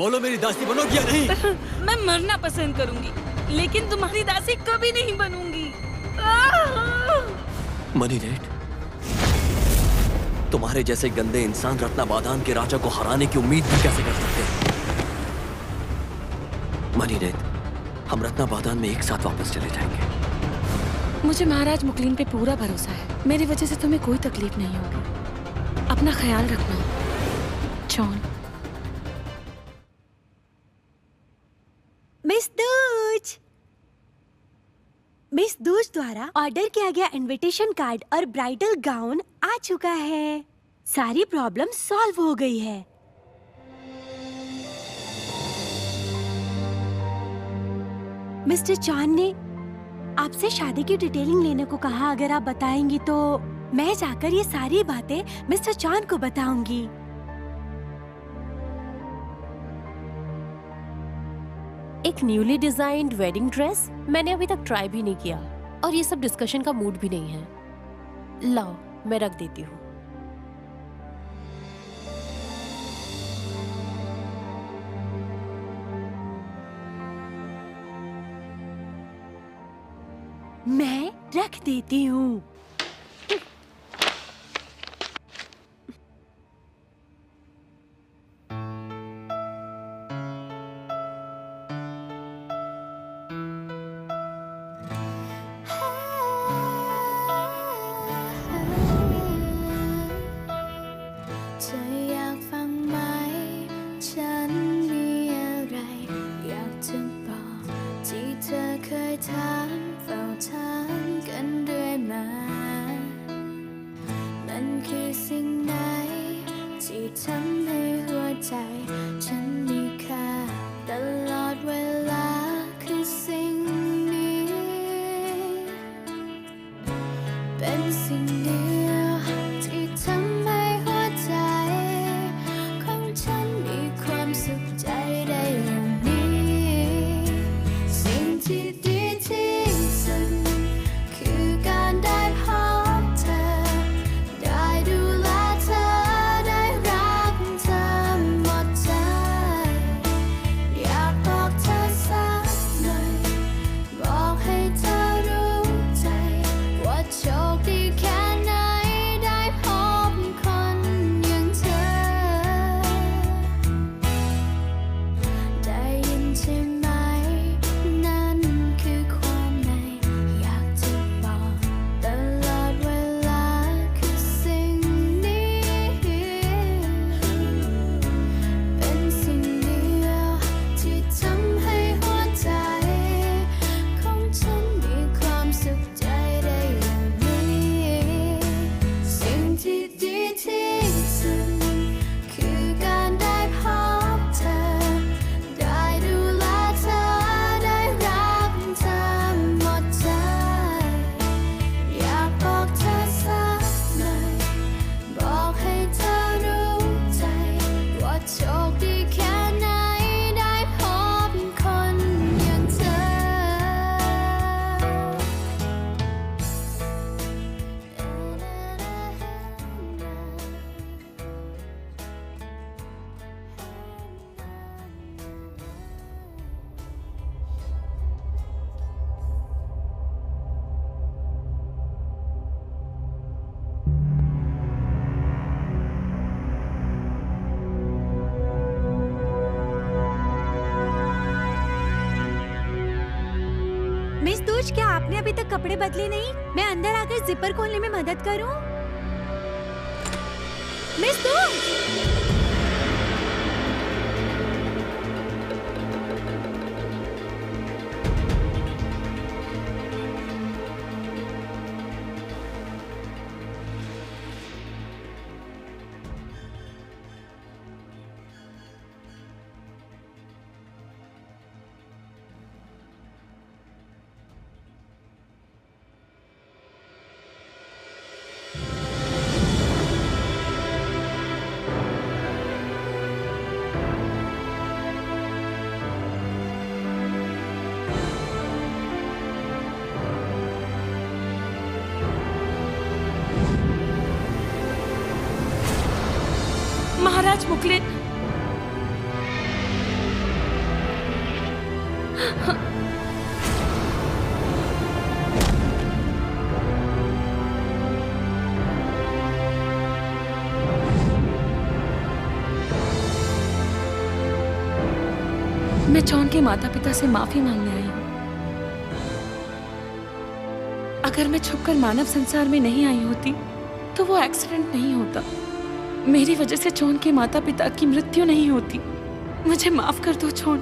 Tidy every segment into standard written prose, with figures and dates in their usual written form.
बोलो मेरी दासी बनोगी या नहीं? मैं मरना पसंद करूंगी, लेकिन तुम्हारी दासी कभी नहीं बनूंगी। मनीरेट, तुम्हारे जैसे गंदे इंसान रत्ना बादान के राजा को हराने की उम्मीद भी कैसे कर सकते हैं? मनीरेट, हम रत्ना बादान में एक साथ वापस चले जाएंगे। मुझे महाराज मुकलीन पे पूरा भरोसा है। मेरी वजह से तुम्हें कोई तकलीफ नहीं होगी। अपना ख्याल रखना, जॉन। मिस दूज द्वारा ऑर्डर किया गया इनविटेशन कार्ड और ब्राइडल गाउन आ चुका है। सारी प्रॉब्लम सॉल्व हो गई है। मिस्टर चांद ने आपसे शादी की डिटेलिंग लेने को कहा। अगर आप बताएंगी तो मैं जाकर ये सारी बातें मिस्टर चांद को बताऊंगी। एक न्यूली डिजाइन्ड वेडिंग ड्रेस मैंने अभी तक ट्राई भी नहीं किया और ये सब डिस्कशन का मूड भी नहीं है। लाओ, मैं रख देती हूँ। मैं रख देती हूँ। मिस दूज, क्या आपने अभी तक कपड़े बदले नहीं? मैं अंदर आकर जिपर खोलने में मदद करूं? मिस दूज! महाराज मुकलिन, मैं जॉन के माता पिता से माफी मांगने आई हूँ। अगर मैं छुपकर मानव संसार में नहीं आई होती तो वो एक्सीडेंट नहीं होता। मेरी वजह से जॉन के माता पिता की मृत्यु नहीं होती। मुझे माफ कर दो जॉन,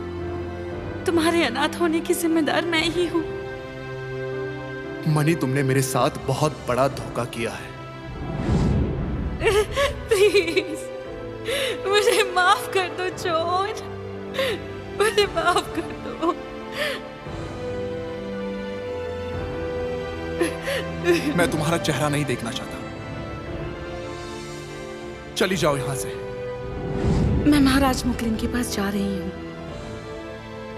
तुम्हारे अनाथ होने की जिम्मेदार मैं ही हूँ। मनी, तुमने मेरे साथ बहुत बड़ा धोखा किया है। प्लीज मुझे माफ कर दो जॉन, मुझे माफ कर दो। मैं तुम्हारा चेहरा नहीं देखना चाहता। चली जाओ यहां से। मैं महाराज मुकलिन के पास जा रही हूँ।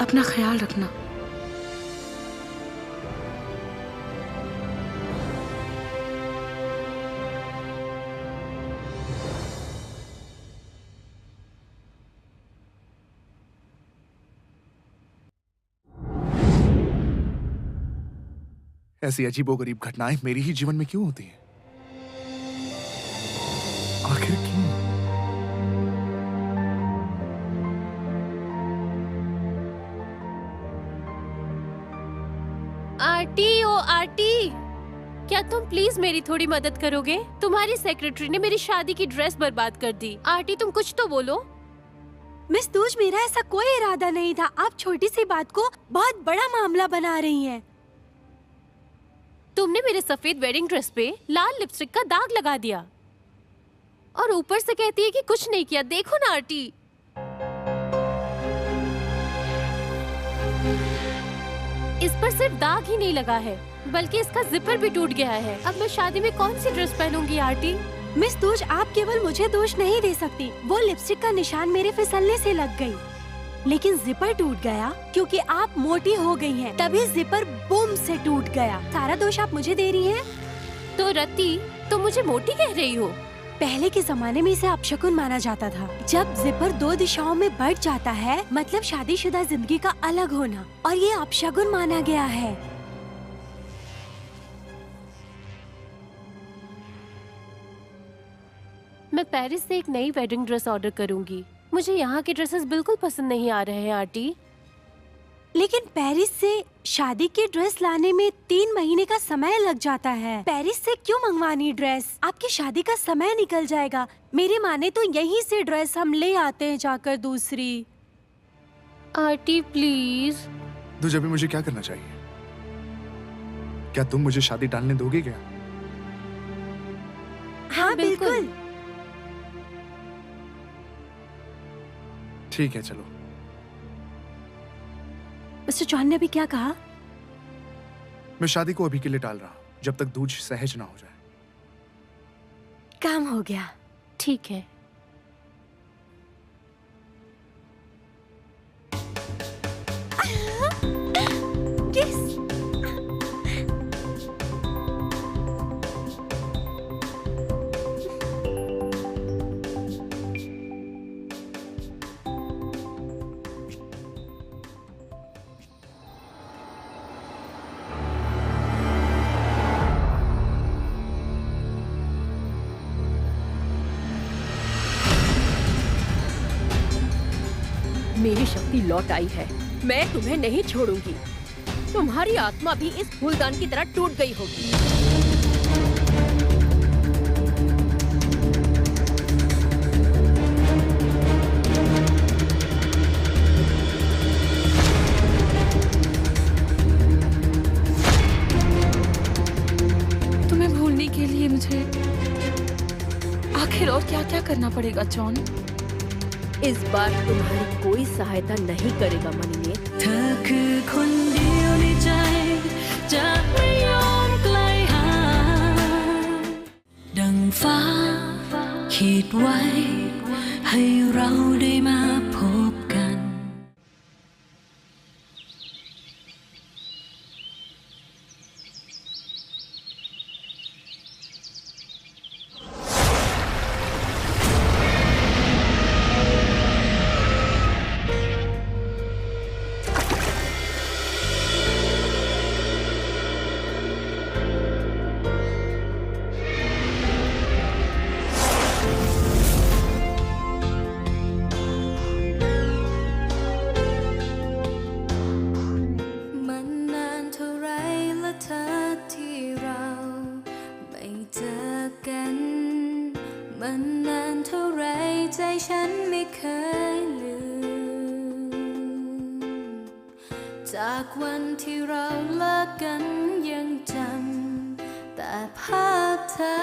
अपना ख्याल रखना। ऐसी अजीबोगरीब घटनाएं मेरी ही जीवन में क्यों होती हैं? आखिर क्यों? आरटी, ओ आरटी, क्या तुम प्लीज मेरी थोड़ी मदद करोगे? तुम्हारी सेक्रेटरी ने मेरी शादी की ड्रेस बर्बाद कर दी। आरटी, तुम कुछ तो बोलो। मिस दूज, मेरा ऐसा कोई इरादा नहीं था। आप छोटी सी बात को बहुत बड़ा मामला बना रही हैं। तुमने मेरे सफेद वेडिंग ड्रेस पे लाल लिपस्टिक का दाग लगा दिया और ऊपर से कहती है कि कुछ नहीं किया। देखो ना आरटी, इस पर सिर्फ दाग ही नहीं लगा है बल्कि इसका जिपर भी टूट गया है। अब मैं शादी में कौन सी ड्रेस पहनूंगी आरटी? मिस दूज, आप केवल मुझे दोष नहीं दे सकती। वो लिपस्टिक का निशान मेरे फिसलने से लग गई, लेकिन जिपर टूट गया क्योंकि आप मोटी हो गई हैं। तभी जिपर बूम से टूट गया। सारा दोष आप मुझे दे रही हैं। तो रति, तुम मुझे मोटी कह रही हो? पहले के जमाने में इसे अपशकुन माना जाता था। जब जिपर 2 दिशाओं में बढ़ जाता है मतलब शादीशुदा जिंदगी का अलग होना, और ये अपशकुन माना गया है। मैं पेरिस से एक नई वेडिंग ड्रेस ऑर्डर करूंगी। मुझे यहाँ के ड्रेसेस बिल्कुल पसंद नहीं आ रहे हैं आंटी। लेकिन पेरिस से शादी की ड्रेस लाने में 3 महीने का समय लग जाता है। पेरिस से क्यों मंगवानी ड्रेस? आपकी शादी का समय निकल जाएगा। मेरी माने तो यहीं से ड्रेस हम ले आते हैं जाकर दूसरी। Aunty please. तो जब मुझे क्या करना चाहिए? क्या तुम मुझे शादी टालने दोगे क्या? हाँ बिल्कुल। ठीक है, चलो। मिस्टर जॉन ने अभी क्या कहा? मैं शादी को अभी के लिए टाल रहा हूं, जब तक दूज सहज ना हो जाए। काम हो गया। ठीक है। किस? मेरी शक्ति लौट आई है। मैं तुम्हें नहीं छोड़ूंगी। तुम्हारी आत्मा भी इस फूलदान की तरह टूट गई होगी। तुम्हें भूलने के लिए मुझे आखिर और क्या क्या करना पड़ेगा जॉन? इस बार तुम्हारी कोई सहायता नहीं करेगा मनी ने। เธอคือคนเดียวในใจจะไม่ยอมไกลห่างดังฟ้าขีดไว้ให้เราได้มาพบกัน จากวันที่เราเลิกกันยังจำแต่ภาพเธอ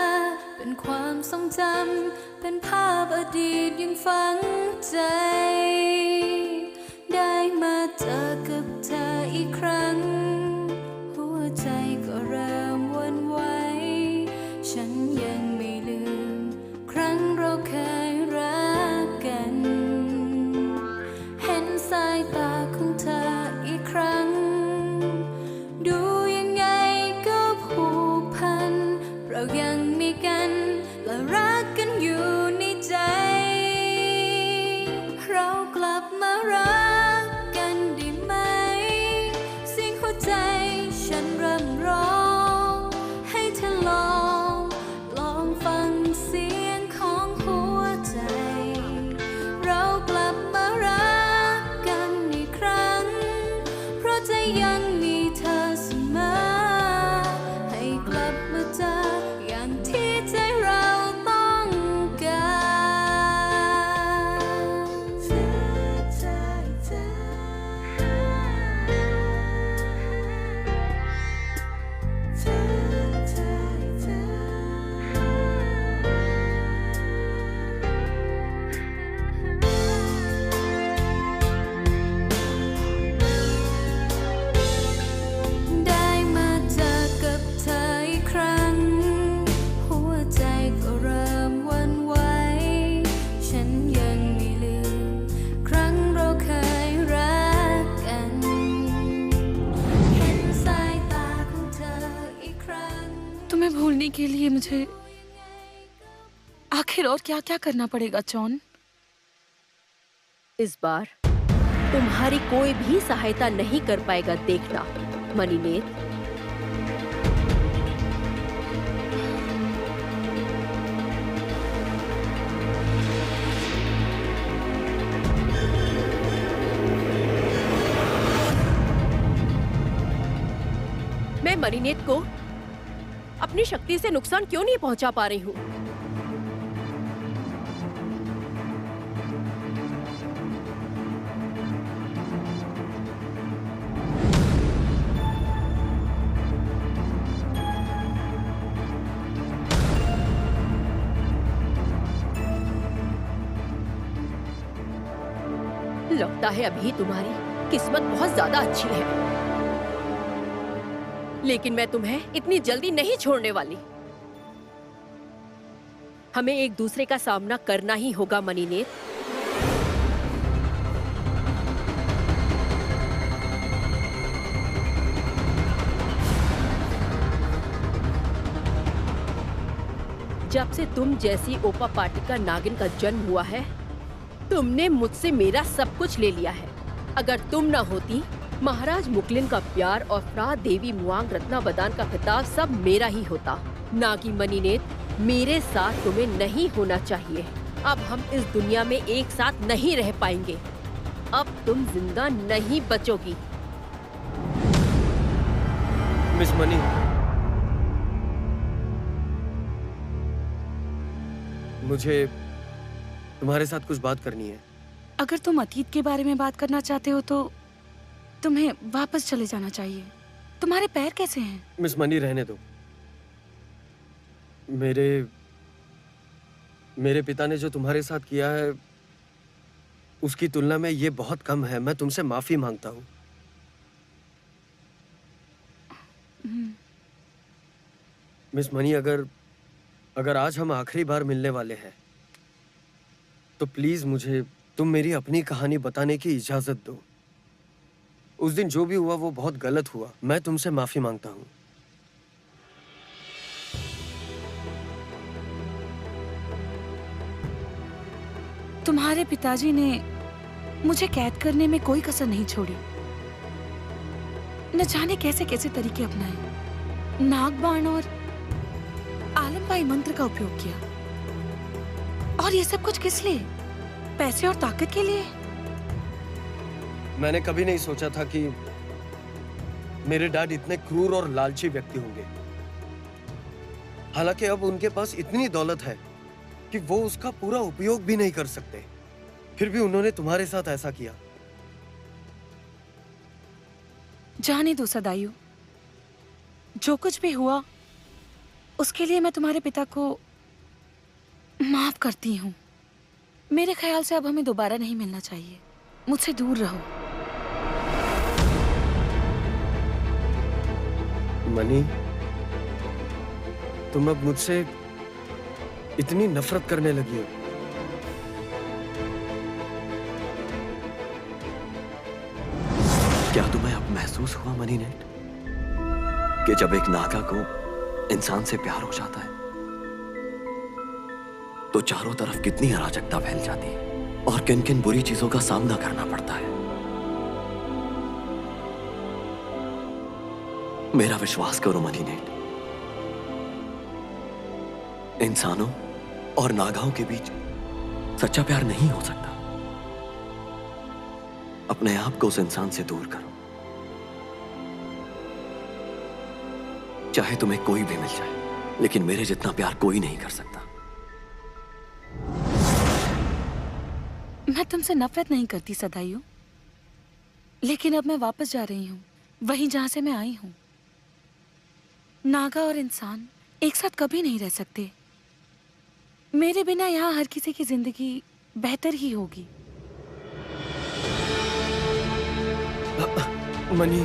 เป็นความทรงจำเป็นภาพอดีตยังฝังใจได้มาเจอกับเธออีกครั้งหัวใจก็เริ่มหวั่นไหวฉันยังไม่ลืมครั้งเราเคยรักกันเห็นสายตาของเธออีกครั้งดูยังไงก็ผูกพันเรายังมีกันและรักกันอยู่ในใจเรากลับมารักกันได้ไหมเสียงหัวใจฉันเริ่มร้องให้เธอลองฟังเสียงของหัวใจเรากลับมารักกันอีกครั้งเพราะใจยังมีเธอเสมอให้กลับมาเจออย่างที่ใจเราต้องการได้มาเจอกับเธออีกครั้งหัวใจก็เริ่มหวั่นไหวฉันยังไม่ลืมครั้งเราเคยรักกันเห็นสายตาของเธออีกครั้ง तुम्हें भूलने के लिए मुझे आखिर और क्या क्या करना पड़ेगा जॉन? इस बार तुम्हारी कोई भी सहायता नहीं कर पाएगा, देखना मणिनेत। मैं मणिनेत को अपनी शक्ति से नुकसान क्यों नहीं पहुंचा पा रही हूं? लगता है अभी तुम्हारी किस्मत बहुत ज्यादा अच्छी है, लेकिन मैं तुम्हें इतनी जल्दी नहीं छोड़ने वाली। हमें एक दूसरे का सामना करना ही होगा मणिनेत। जब से तुम जैसी ओपा पाटिका नागिन का जन्म हुआ है, तुमने मुझसे मेरा सब कुछ ले लिया है। अगर तुम न होती, महाराज मुकलिन का प्यार और फ्रा देवी मुआंग रत्ना बदान का खिताब सब मेरा ही होता। नागी मणिनेत, मेरे साथ तुम्हें नहीं होना चाहिए। अब हम इस दुनिया में एक साथ नहीं रह पाएंगे। अब तुम जिंदा नहीं बचोगी। मिस मनी, मुझे तुम्हारे साथ कुछ बात करनी है। अगर तुम अतीत के बारे में बात करना चाहते हो तो तुम्हें वापस चले जाना चाहिए। तुम्हारे पैर कैसे हैं? मिस मनी, रहने दो। मेरे पिता ने जो तुम्हारे साथ किया है उसकी तुलना में ये बहुत कम है। मैं तुमसे माफी मांगता हूँ। मिस मनी, अगर आज हम आखिरी बार मिलने वाले हैं तो प्लीज मुझे तुम मेरी अपनी कहानी बताने की इजाजत दो। उस दिन जो भी हुआ वो बहुत गलत हुआ। मैं तुमसे माफी मांगता हूँ। तुम्हारे पिताजी ने मुझे कैद करने में कोई कसर नहीं छोड़ी। न जाने कैसे कैसे तरीके अपनाए। नागबाण और आलमबाई मंत्र का उपयोग किया। और ये सब कुछ किस लिए? पैसे और ताकत के लिए? मैंने कभी नहीं सोचा था कि मेरे डैड इतने क्रूर और लालची व्यक्ति होंगे। हालांकि अब उनके पास इतनी दौलत है कि वो उसका पूरा उपयोग भी नहीं कर सकते। फिर भी उन्होंने तुम्हारे साथ ऐसा किया। जाने दो सदायु, जो कुछ भी हुआ उसके लिए मैं तुम्हारे पिता को माफ करती हूँ। मेरे ख्याल से अब हमें दोबारा नहीं मिलना चाहिए। मुझसे दूर रहो। मनी, तुम अब मुझसे इतनी नफरत करने लगी हो। क्या तुम्हें अब महसूस हुआ मनी नेट कि जब एक नागा को इंसान से प्यार हो जाता है तो चारों तरफ कितनी अराजकता फैल जाती है और किन किन बुरी चीजों का सामना करना पड़ता है। मेरा विश्वास करो मनी नेट, इंसानों और नागाओं के बीच सच्चा प्यार नहीं हो सकता। अपने आप को उस इंसान से दूर करो, चाहे तुम्हें कोई भी मिल जाए, लेकिन मेरे जितना प्यार कोई नहीं कर सकता। मैं तुमसे नफरत नहीं करती सदायु, लेकिन अब मैं वापस जा रही हूँ वहीं जहां से मैं आई हूँ। नागा और इंसान एक साथ कभी नहीं रह सकते। मेरे बिना यहाँ हर किसी की जिंदगी बेहतर ही होगी। मनी,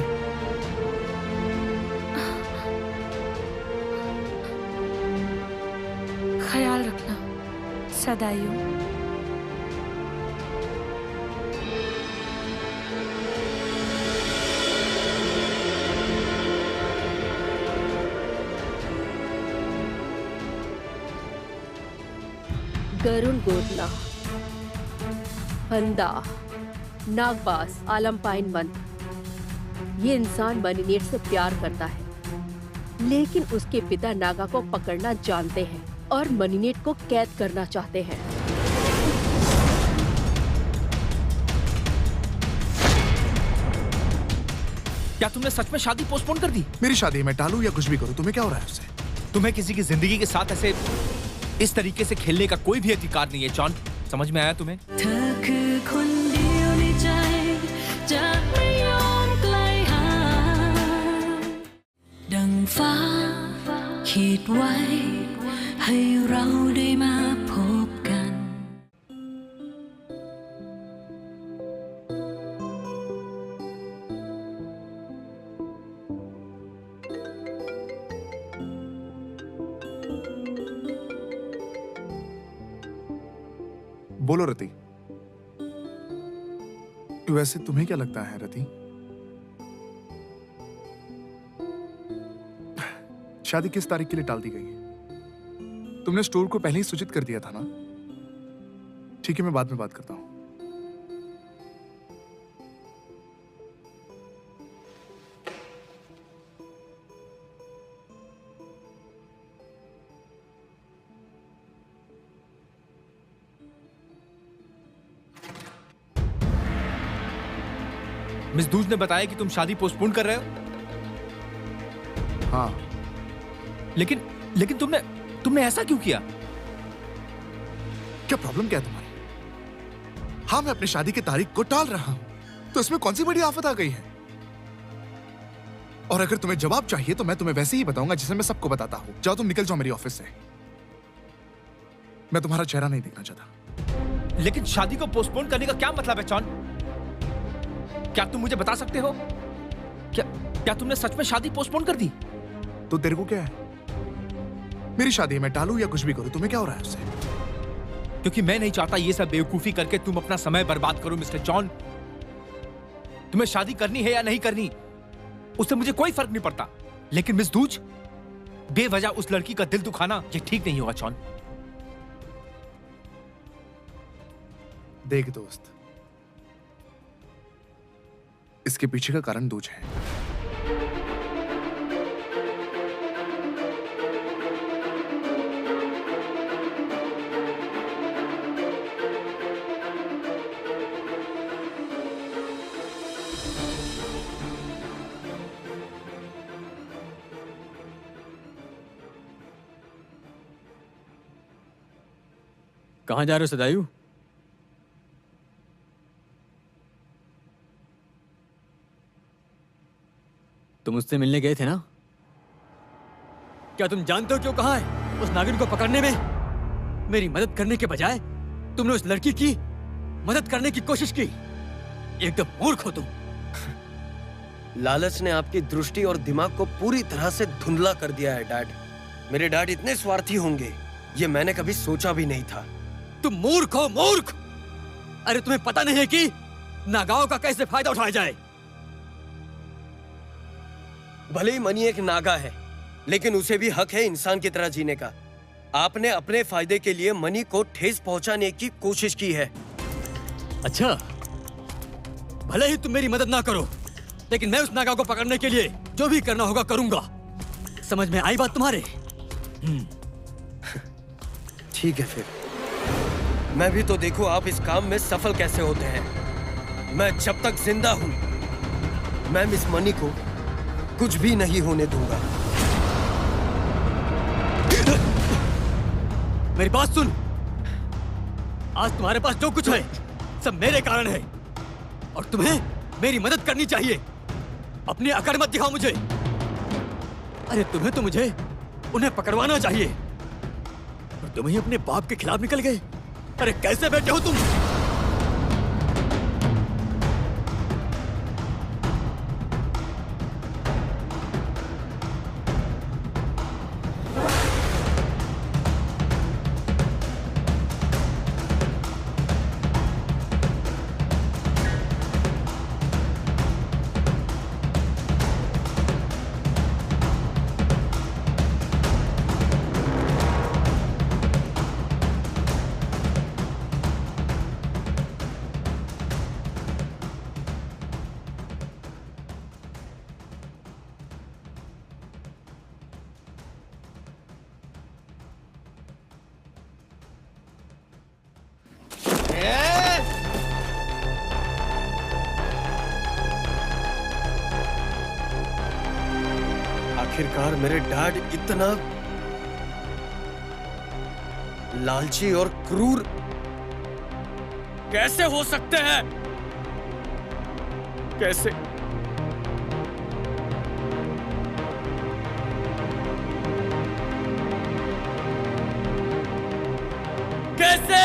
ख्याल रखना सदायु। गरुण गोदना, फंदा, नागबास, आलमपाइन मंत्र, ये इंसान मनीनेट से प्यार करता है, लेकिन उसके पिता नागा को पकड़ना जानते हैं और मनीनेट को कैद करना चाहते हैं। क्या तुमने सच में शादी पोस्टपोन कर दी? मेरी शादी मैं टालूं या कुछ भी करूं, तुम्हें क्या हो रहा है उससे? तुम्हें किसी की जिंदगी के साथ ऐसे इस तरीके से खेलने का कोई भी अधिकार नहीं है जॉन। समझ में आया तुम्हें? เธอคือคนเดียวในใจจะไม่ยอมไกลห่างดังฟ้าขีดไว้ให้เราได้มาพบกัน बोलो रति, वैसे तुम्हें क्या लगता है रति? शादी किस तारीख के लिए टाल दी गई है? तुमने स्टोर को पहले ही सूचित कर दिया था ना? ठीक है, मैं बाद में बात करता हूं। मिस दूज ने बताया कि तुम शादी पोस्टपोन कर रहे हो। हाँ, लेकिन तुमने ऐसा क्यों किया? क्या प्रॉब्लम क्या है तुम्हारी? हाँ, मैं अपनी शादी की तारीख को टाल रहा हूं, तो इसमें कौन सी बड़ी आफत आ गई है? और अगर तुम्हें जवाब चाहिए तो मैं तुम्हें वैसे ही बताऊंगा जिसे मैं सबको बताता हूं। जाओ, तुम निकल जाओ मेरी ऑफिस से। मैं तुम्हारा चेहरा नहीं देखना चाहता। लेकिन शादी को पोस्टपोन करने का क्या मतलब है जॉन? क्या तुम मुझे बता सकते हो? क्या तुमने सच में शादी पोस्टपोन कर दी? तो तेरे को क्या है? मेरी शादी मैं टालूं या कुछ भी करूं, तुम्हें क्या हो रहा है उससे? क्योंकि मैं नहीं चाहता ये सब बेवकूफी करके तुम अपना समय बर्बाद करो मिस्टर जॉन। तुम्हें शादी करनी है या नहीं करनी, उससे मुझे कोई फर्क नहीं पड़ता। लेकिन मिस दूज, बेवजह उस लड़की का दिल दुखाना ये ठीक नहीं होगा जॉन। देख दोस्त, इसके पीछे का कारण दूज है। कहाँ जा रहे हो सदायु? तुम उससे मिलने गए थे ना? क्या तुम जानते हो क्यों कहाँ है? उस नागिन को पकड़ने में मेरी मदद करने के बजाय तुमने उस लड़की की मदद करने की कोशिश की। एकदम मूर्ख हो तुम। लालच ने आपकी दृष्टि और दिमाग को पूरी तरह से धुंधला कर दिया है डैड। मेरे डैड इतने स्वार्थी होंगे ये मैंने कभी सोचा भी नहीं था। तुम मूर्ख हो, मूर्ख। अरे तुम्हें पता नहीं है कि नागाओं का कैसे फायदा उठाया जाए? भले ही मनी एक नागा है, लेकिन उसे भी हक है इंसान की तरह जीने का। आपने अपने फायदे के लिए मनी को ठेस पहुंचाने की कोशिश की है। अच्छा, भले ही तुम मेरी मदद ना करो, लेकिन मैं उस नागा को पकड़ने के लिए जो भी करना होगा करूंगा। समझ में आई बात तुम्हारे? ठीक है फिर, मैं भी तो देखूं आप इस काम में सफल कैसे होते हैं। मैं जब तक जिंदा हूं, मैं मिस मनी को कुछ भी नहीं होने दूंगा। मेरी बात सुन। आज तुम्हारे पास जो कुछ है सब मेरे कारण है, और तुम्हें मेरी मदद करनी चाहिए। अपनी अकड़ मत दिखाओ मुझे। अरे तुम्हें तो मुझे उन्हें पकड़वाना चाहिए, और तुम ही अपने बाप के खिलाफ निकल गए। अरे कैसे बैठे हो तुम? आखिरकार मेरे डैड इतना लालची और क्रूर कैसे हो सकते हैं? कैसे? कैसे?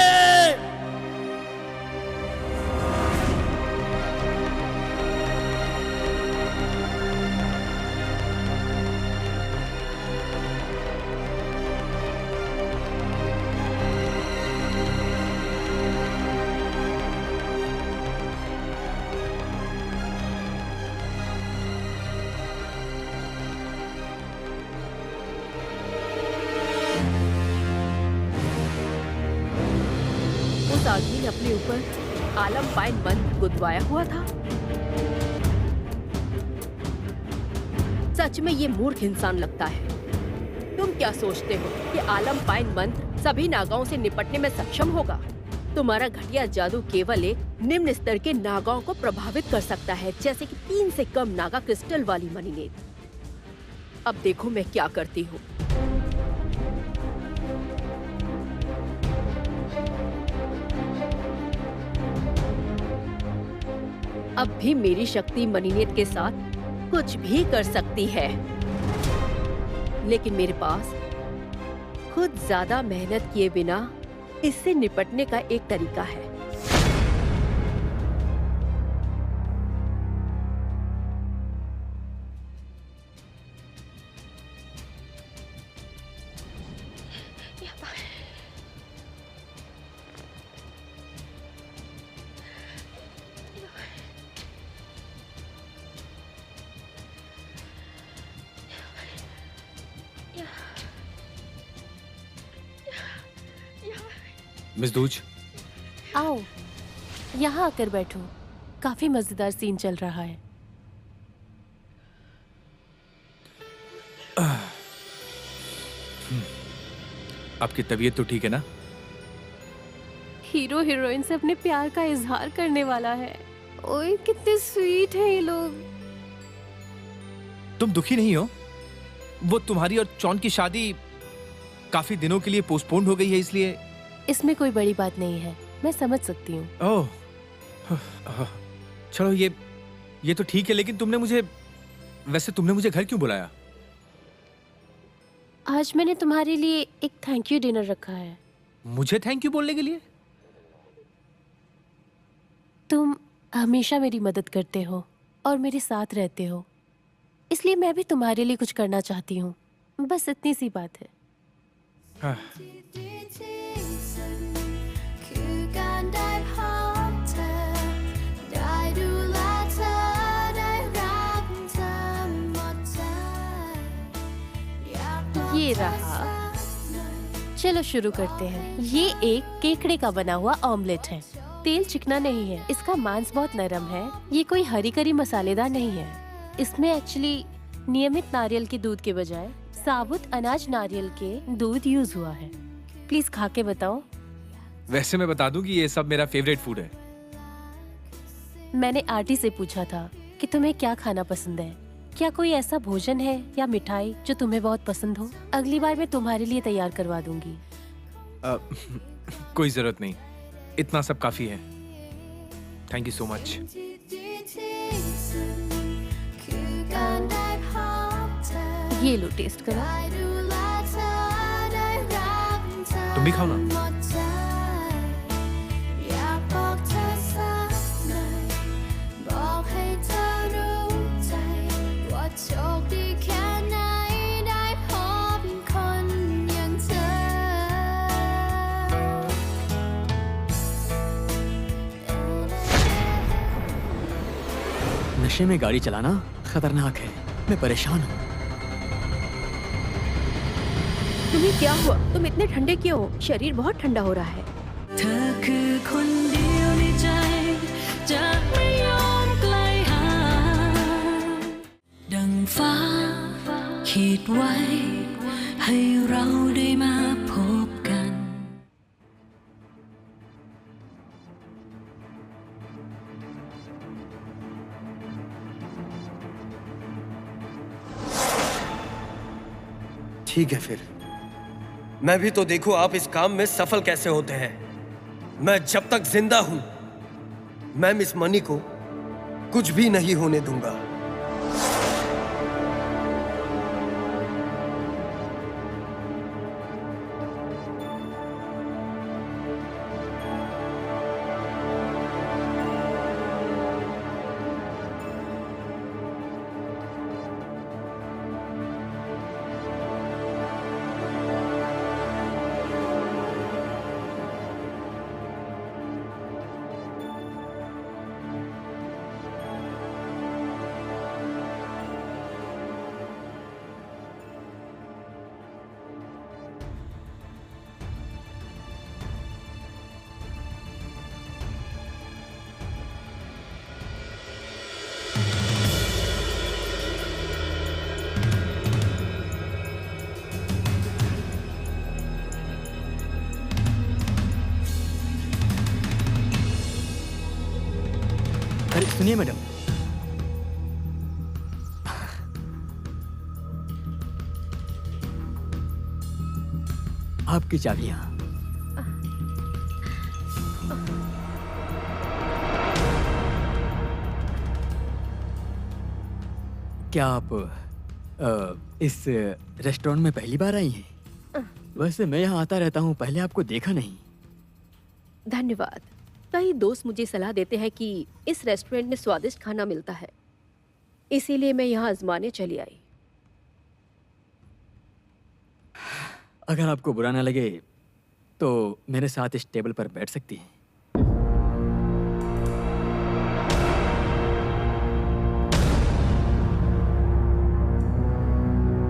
आदमी ने अपने ऊपर आलम पाइन मंत्र गुदवाया हुआ था। सच में ये मूर्ख इंसान लगता है। तुम क्या सोचते हो कि आलम पाइन मंत्र सभी नागाओं से निपटने में सक्षम होगा? तुम्हारा घटिया जादू केवल एक निम्न स्तर के नागाओं को प्रभावित कर सकता है, जैसे कि 3 से कम नागा क्रिस्टल वाली मणिनेत। अब देखो मैं क्या करती हूँ। अब भी मेरी शक्ति मणिनेत के साथ कुछ भी कर सकती है, लेकिन मेरे पास खुद ज्यादा मेहनत किए बिना इससे निपटने का एक तरीका है। मिस दूज, आओ यहाँ आकर बैठो। काफी मजेदार सीन चल रहा है। आपकी तबीयत तो ठीक है ना? हीरो हीरोइन से अपने प्यार का इजहार करने वाला है। ओए कितने स्वीट है ये लोग। तुम दुखी नहीं हो? वो तुम्हारी और जॉन की शादी काफी दिनों के लिए पोस्टपोन्ड हो गई है, इसलिए। इसमें कोई बड़ी बात नहीं है, मैं समझ सकती हूँ। ओह, चलो ये तो ठीक है, लेकिन तुमने मुझे वैसे तुमने मुझे घर क्यों बुलाया? आज मैंने तुम्हारे लिए एक थैंक यू डिनर रखा है। मुझे थैंक यू बोलने के लिए? तुम हमेशा मेरी मदद करते हो और मेरे साथ रहते हो, इसलिए मैं भी तुम्हारे लिए कुछ करना चाहती हूँ। बस इतनी सी बात है। हाँ। ये रहा। चलो शुरू करते हैं। ये एक केकड़े का बना हुआ ऑमलेट है। तेल चिकना नहीं है, इसका मांस बहुत नरम है। ये कोई हरी करी मसालेदार नहीं है। इसमें एक्चुअली नियमित नारियल के दूध के बजाय साबुत अनाज नारियल के दूध यूज हुआ है। प्लीज खा के बताओ। वैसे मैं बता दूं कि ये सब मेरा फेवरेट फूड है। मैंने आंटी से पूछा था कि तुम्हें क्या खाना पसंद है। क्या कोई ऐसा भोजन है या मिठाई जो तुम्हें बहुत पसंद हो? अगली बार मैं तुम्हारे लिए तैयार करवा दूंगी। कोई जरूरत नहीं, इतना सब काफी है। Thank you so much. ये लो, टेस्ट करो। तुम भी खाओ ना। नशे में गाड़ी चलाना खतरनाक है। मैं परेशान हूँ। तुम्हें क्या हुआ? तुम इतने ठंडे क्यों हो? शरीर बहुत ठंडा हो रहा है। เธอคือคนเดียวในใจจะไม่ยอมไกลห่างดังฟ้าขีดไว้ให้เราได้มาพบกัน ठीक है फिर, मैं भी तो देखूं आप इस काम में सफल कैसे होते हैं। मैं जब तक जिंदा हूं, मैं मिस मनी को कुछ भी नहीं होने दूंगा। अरे सुनिए मैडम, आपकी चाबियां। क्या आप इस रेस्टोरेंट में पहली बार आई हैं? वैसे मैं यहाँ आता रहता हूँ, पहले आपको देखा नहीं। धन्यवाद। कई दोस्त मुझे सलाह देते हैं कि इस रेस्टोरेंट में स्वादिष्ट खाना मिलता है, इसीलिए मैं यहाँ आजमाने चली आई। अगर आपको बुरा ना लगे तो मेरे साथ इस टेबल पर बैठ सकती हैं।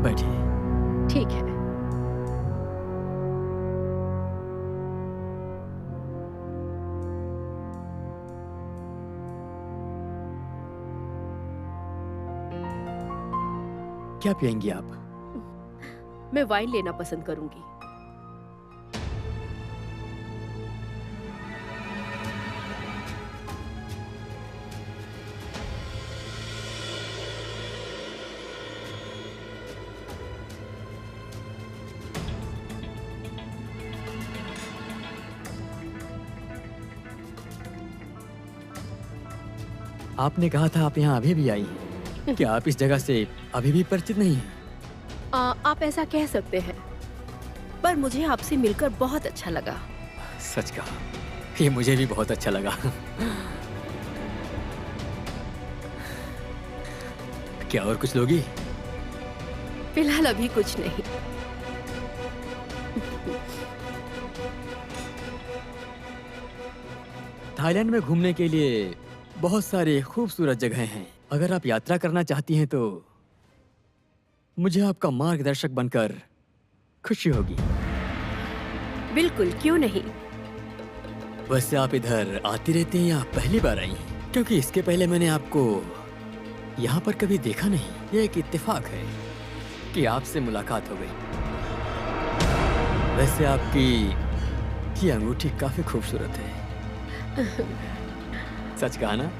बैठिए। ठीक है। क्या पियेंगी आप? मैं वाइन लेना पसंद करूंगी। आपने कहा था आप यहाँ अभी भी आई हैं। क्या आप इस जगह से अभी भी परिचित नहीं हैं? आप ऐसा कह सकते हैं, पर मुझे आपसे मिलकर बहुत अच्छा लगा। सच कहा, ये मुझे भी बहुत अच्छा लगा। क्या और कुछ लोगी? फिलहाल अभी कुछ नहीं। थाईलैंड में घूमने के लिए बहुत सारे खूबसूरत जगह हैं। अगर आप यात्रा करना चाहती हैं तो मुझे आपका मार्गदर्शक बनकर खुशी होगी। बिल्कुल, क्यों नहीं। वैसे आप इधर आती रहती हैं या पहली बार आई हैं? क्योंकि इसके पहले मैंने आपको यहाँ पर कभी देखा नहीं। ये एक इत्तेफाक है कि आपसे मुलाकात हो गई। वैसे आपकी ये अंगूठी काफी खूबसूरत है। सच कहा ना?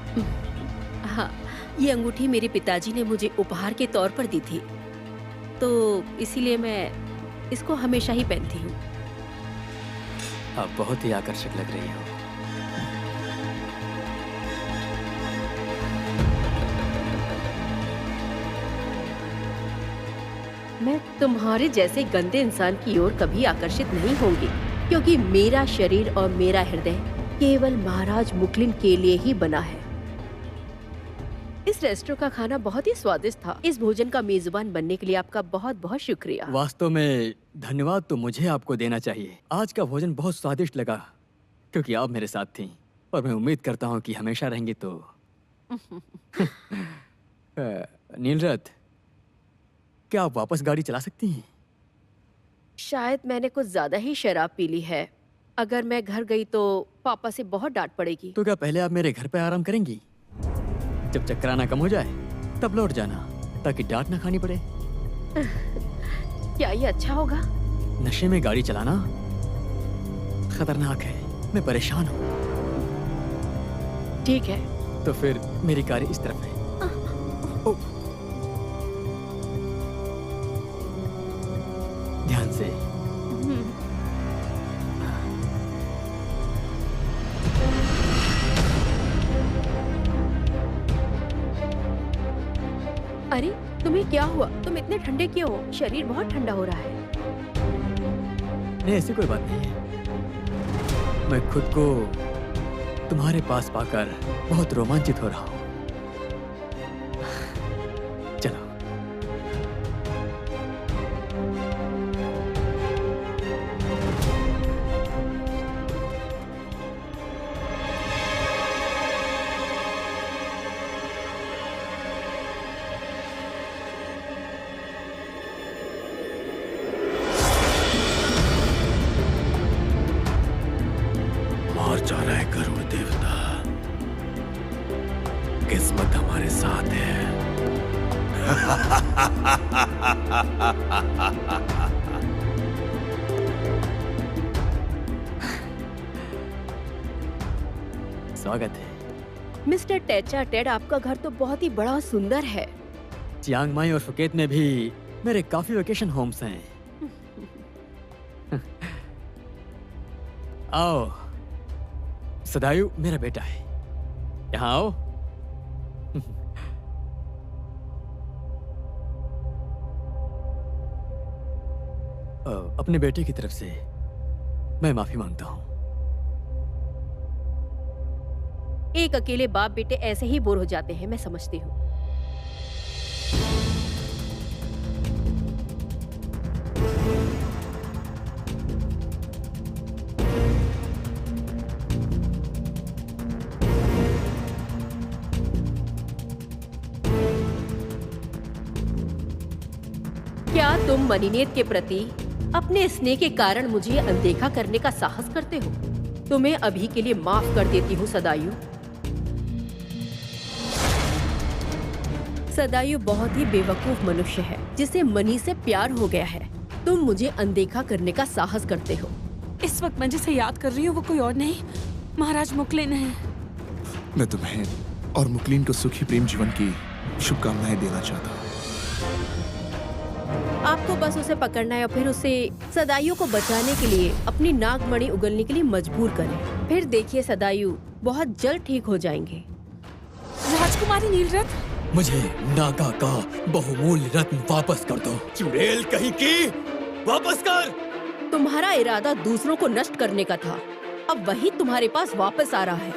हाँ, ये अंगूठी मेरे पिताजी ने मुझे उपहार के तौर पर दी थी, तो इसीलिए मैं इसको हमेशा ही पहनती हूँ। आप बहुत ही आकर्षक लग रही हो। मैं तुम्हारे जैसे गंदे इंसान की ओर कभी आकर्षित नहीं होंगी, क्योंकि मेरा शरीर और मेरा हृदय केवल महाराज मुकलिन के लिए ही बना है। इस रेस्टोरेंट का खाना बहुत ही स्वादिष्ट था। इस भोजन का मेजबान बनने के लिए आपका बहुत बहुत शुक्रिया। वास्तव में धन्यवाद तो मुझे आपको देना चाहिए। आज का भोजन बहुत स्वादिष्ट लगा क्योंकि आप मेरे साथ थीं और मैं उम्मीद करता हूँ कि हमेशा रहेंगे तो। नीलरथ, क्या आप वापस गाड़ी चला सकती हैं? शायद मैंने कुछ ज्यादा ही शराब पी ली है। अगर मैं घर गई तो पापा से बहुत डांट पड़ेगी। तो क्या पहले आप मेरे घर पे आराम करेंगी? जब चक्कर आना कम हो जाए तब लौट जाना, ताकि डांट ना खानी पड़े। क्या ये अच्छा होगा? नशे में गाड़ी चलाना खतरनाक है। मैं परेशान हूँ। ठीक है। तो फिर मेरी कार इस तरफ है। ओ, ध्यान से। अरे, तुम्हें क्या हुआ? तुम इतने ठंडे क्यों हो? शरीर बहुत ठंडा हो रहा है। नहीं, ऐसी कोई बात नहीं है। मैं खुद को तुम्हारे पास पाकर बहुत रोमांचित हो रहा हूँ। चलो। और जा रहा है गरुड़ देवता। किस्मत हमारे साथ है। स्वागत है। मिस्टर टेचा टेड, आपका घर तो बहुत ही बड़ा और सुंदर है। चियांग माई और फुकेत में भी मेरे काफी वेकेशन होम्स हैं। आओ, सदायु मेरा बेटा है। यहाँ आओ। अपने बेटे की तरफ से मैं माफी मांगता हूँ। एक अकेले बाप बेटे ऐसे ही बोर हो जाते हैं, मैं समझती हूँ। क्या तुम मनीनेत के प्रति अपने स्नेह के कारण मुझे अनदेखा करने का साहस करते हो? तुम्हें अभी के लिए माफ कर देती हूँ सदायु। सदायु बहुत ही बेवकूफ मनुष्य है जिसे मनी से प्यार हो गया है। तुम मुझे अनदेखा करने का साहस करते हो। इस वक्त मैं जिसे याद कर रही हूँ वो कोई और नहीं, महाराज मुकलिन है। मैं तुम्हें और मुकलिन को सुखी प्रेम जीवन की शुभकामनाएं देना चाहता हूँ। आपको बस उसे पकड़ना है और फिर उसे सदायु को बचाने के लिए अपनी नागमणि उगलने के लिए मजबूर करें। फिर देखिए सदायु बहुत जल्द ठीक हो जाएंगे। राजकुमारी नीलरथ, मुझे नागा का बहुमूल्य रत्न वापस कर दो। चुड़ैल कहीं की, वापस कर। तुम्हारा इरादा दूसरों को नष्ट करने का था, अब वही तुम्हारे पास वापस आ रहा है।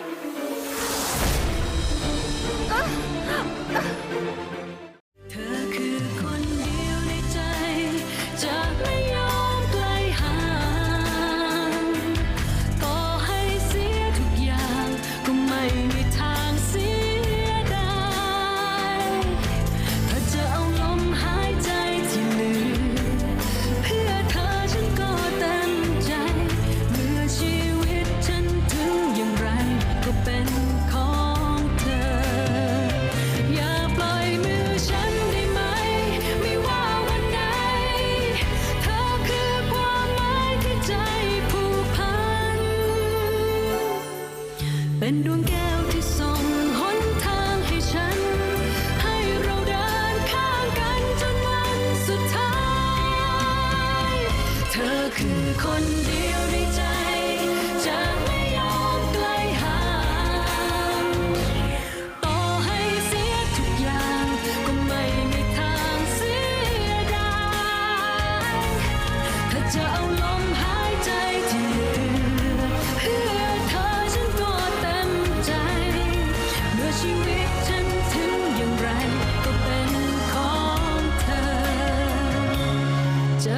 เป็นดวงแก้วที่ส่องหนทางให้ฉันให้เราเดินข้างกันจนวันสุดท้ายเธอคือคนเดียวในใจจะไม่ยอมไกลห่างต่อให้เสียทุกอย่างก็ไม่มีทางเสียดายถ้าจะเอาลมหายใจที่เหลือเพื่อเธอฉันก็เต็มใจเมื่อชีวิตฉันถึงอย่างไรก็เป็นของเธอจะ